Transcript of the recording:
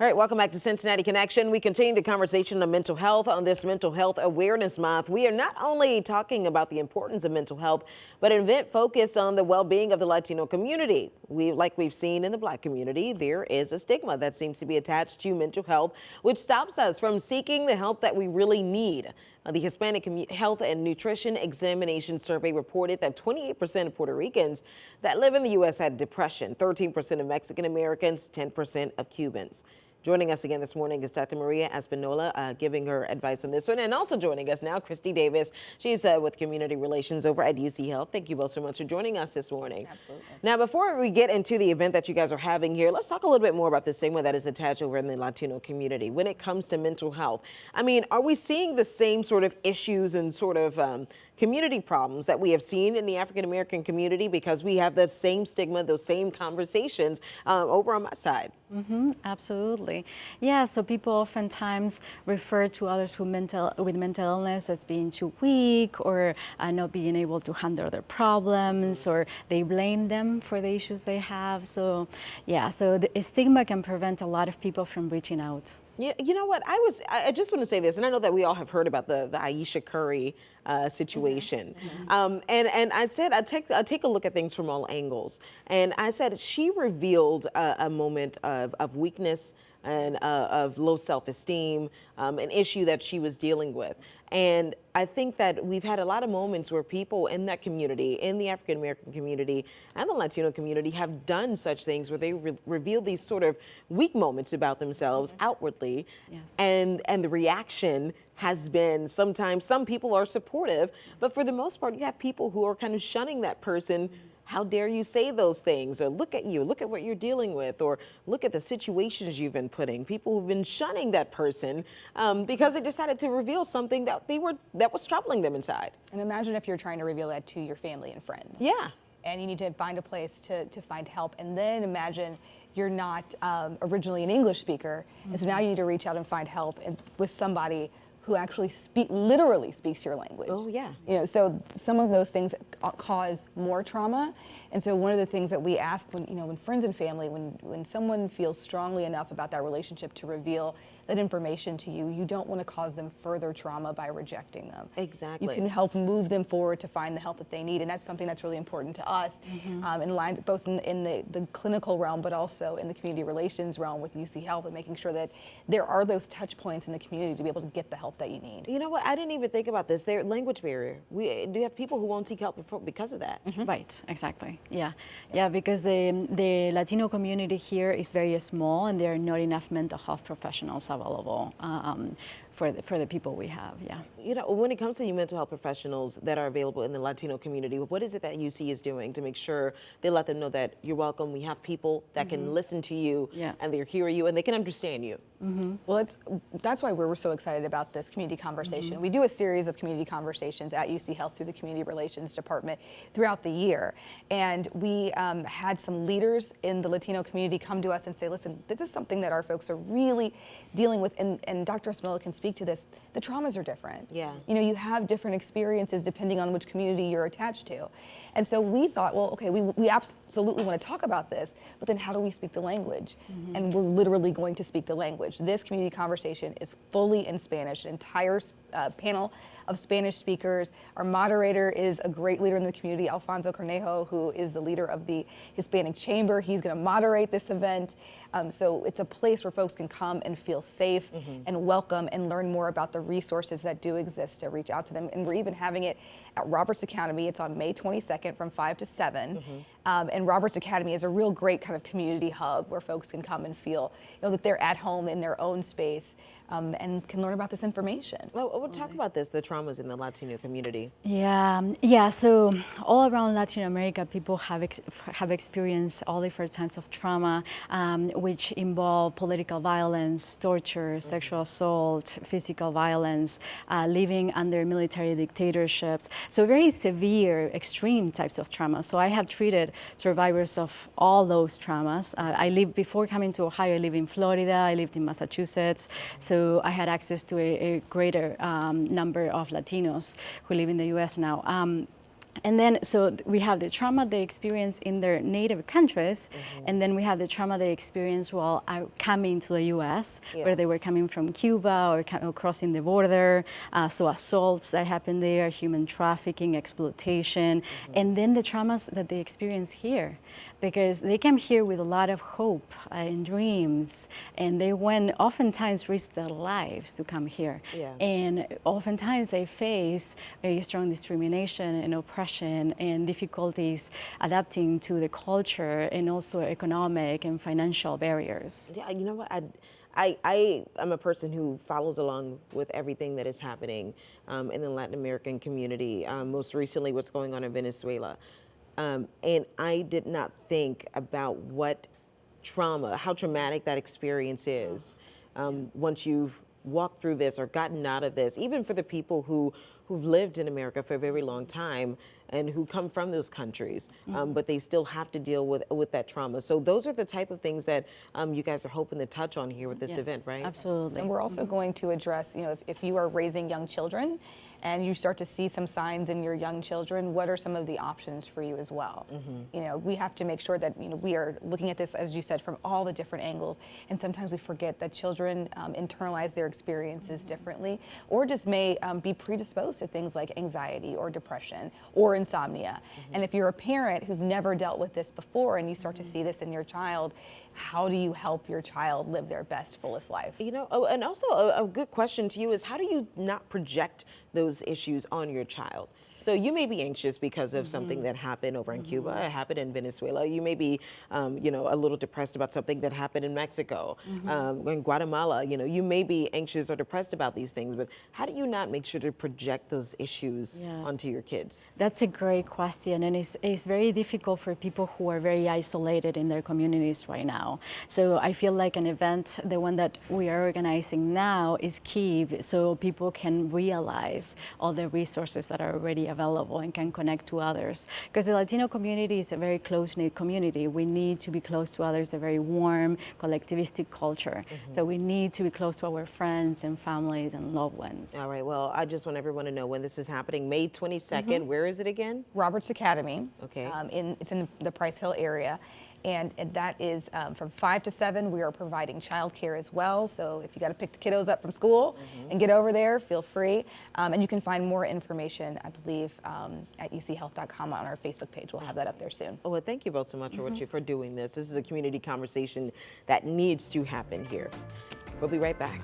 All right, welcome back to Cincinnati Connection. We continue the conversation on mental health on this Mental Health Awareness Month. We are not only talking about the importance of mental health, but an event focused on the well-being of the Latino community. Like we've seen in the Black community, there is a stigma that seems to be attached to mental health, which stops us from seeking the help that we really need. The Hispanic Health and Nutrition Examination Survey reported that 28% of Puerto Ricans that live in the U.S. had depression, 13% of Mexican Americans, 10% of Cubans. Joining us again this morning is Dr. Maria Espinola, giving her advice on this one. And also joining us now, Kristy Davis. She's with Community Relations over at UC Health. Thank you both so much for joining us this morning. Absolutely. Now, before we get into the event that you guys are having here, let's talk a little bit more about the stigma that is attached over in the Latino community when it comes to mental health. I mean, are we seeing the same sort of issues and sort of community problems that we have seen in the African American community, because we have the same stigma, those same conversations over on my side? Absolutely. Yeah, so people oftentimes refer to others with mental illness as being too weak or not being able to handle their problems, or they blame them for the issues they have. So yeah, so the stigma can prevent a lot of people from reaching out. Yeah, you know what? I just want to say this, and I know that we all have heard about the Aisha Curry situation. And I said I'd take a look at things from all angles. And I said she revealed a moment of weakness and of low self-esteem, an issue that she was dealing with. And I think that we've had a lot of moments where people in that community, in the African American community and the Latino community, have done such things where they reveal these sort of weak moments about themselves outwardly. Yes. And the reaction has been, sometimes some people are supportive, but for the most part, you have people who are kind of shunning that person. How dare you say those things? Or look at you, look at what you're dealing with, or look at the situations you've been putting. People who've been shunning that person because they decided to reveal something that was troubling them inside. And imagine if you're trying to reveal that to your family and friends. Yeah. And you need to find a place to find help. And then imagine you're not originally an English speaker, and so now you need to reach out and find help with somebody who actually literally speaks your language. Oh, yeah. You know, so some of those things cause more trauma. And so one of the things that we ask when friends and family, when someone feels strongly enough about that relationship to reveal that information to you, you don't want to cause them further trauma by rejecting them. Exactly. You can help move them forward to find the help that they need, and that's something that's really important to us, in lines both in the clinical realm, but also in the community relations realm with UC Health, and making sure that there are those touch points in the community to be able to get the help that you need. You know what? I didn't even think about this. Their language barrier. We do have people who won't seek help because of that. Right, exactly. Yeah, because the Latino community here is very small, and there are not enough mental health professionals available for the people we have. Yeah. You know, when it comes to you mental health professionals that are available in the Latino community, what is it that UC is doing to make sure they let them know that you're welcome? We have people that can listen to you, and they hear you, and they can understand you. Well, that's why we're so excited about this community conversation. We do a series of community conversations at UC Health through the Community Relations Department throughout the year. And we had some leaders in the Latino community come to us and say, listen, this is something that our folks are really dealing with, and Dr. Espinola can speak to this. The traumas are different. Yeah. You know, you have different experiences depending on which community you're attached to. And so we thought, well, okay, we absolutely want to talk about this, but then how do we speak the language? And we're literally going to speak the language. This community conversation is fully in Spanish, an entire panel of Spanish speakers. Our moderator is a great leader in the community, Alfonso Cornejo, who is the leader of the Hispanic Chamber. He's going to moderate this event. So it's a place where folks can come and feel safe and welcome and learn more about the resources that do exist to reach out to them. And we're even having it at Roberts Academy. It's on May 22nd from 5 to 7. And Roberts Academy is a real great kind of community hub where folks can come and feel that they're at home in their own space and can learn about this information. Well, we'll talk about this, the traumas in the Latino community. Yeah. So all around Latin America, people have experienced all different types of trauma, which involve political violence, torture, sexual assault, physical violence, living under military dictatorships. So very severe, extreme types of trauma. So I have treated survivors of all those traumas. Before coming to Ohio, I lived in Florida, I lived in Massachusetts. So I had access to a greater number of Latinos who live in the U.S. now. And then, so we have the trauma they experience in their native countries, and then we have the trauma they experience while coming to the U.S., where they were coming from Cuba or crossing the border. So assaults that happen there, human trafficking, exploitation, and then the traumas that they experience here, because they came here with a lot of hope and dreams, and they went oftentimes risk their lives to come here. And oftentimes they face very strong discrimination and oppression and difficulties adapting to the culture, and also economic and financial barriers. Yeah, you know what? I am a person who follows along with everything that is happening in the Latin American community. Most recently, what's going on in Venezuela. And I did not think about what trauma, how traumatic that experience is once you've walked through this or gotten out of this, even for the people who've lived in America for a very long time and who come from those countries, but they still have to deal with that trauma. So those are the type of things that you guys are hoping to touch on here with this event, right? Absolutely. And we're also going to address, you know, if you are raising young children and you start to see some signs in your young children, what are some of the options for you as well? You know, we have to make sure that, you know, we are looking at this, as you said, from all the different angles. And sometimes we forget that children internalize their experiences differently, or just may be predisposed to things like anxiety or depression or insomnia. And if you're a parent who's never dealt with this before and you start to see this in your child, how do you help your child live their best, fullest life? You know, and also a good question to you is, how do you not project those issues on your child? So you may be anxious because of something that happened over in Cuba, it happened in Venezuela. You may be, you know, a little depressed about something that happened in Mexico, in Guatemala. You know, you may be anxious or depressed about these things, but how do you not make sure to project those issues onto your kids? That's a great question, and it's very difficult for people who are very isolated in their communities right now. So I feel like an event, the one that we are organizing now, is key, so people can realize all the resources that are already available and can connect to others. Because the Latino community is a very close-knit community. We need to be close to others, a very warm, collectivistic culture. So we need to be close to our friends and families and loved ones. All right, well, I just want everyone to know when this is happening, May 22nd. Where is it again? Roberts Academy. Okay. It's in the Price Hill area. And that is from 5 to 7. We are providing childcare as well. So if you got to pick the kiddos up from school and get over there, feel free. And you can find more information, I believe, at uchealth.com on our Facebook page. We'll have that up there soon. Oh, well, thank you both so much for doing this. This is a community conversation that needs to happen here. We'll be right back.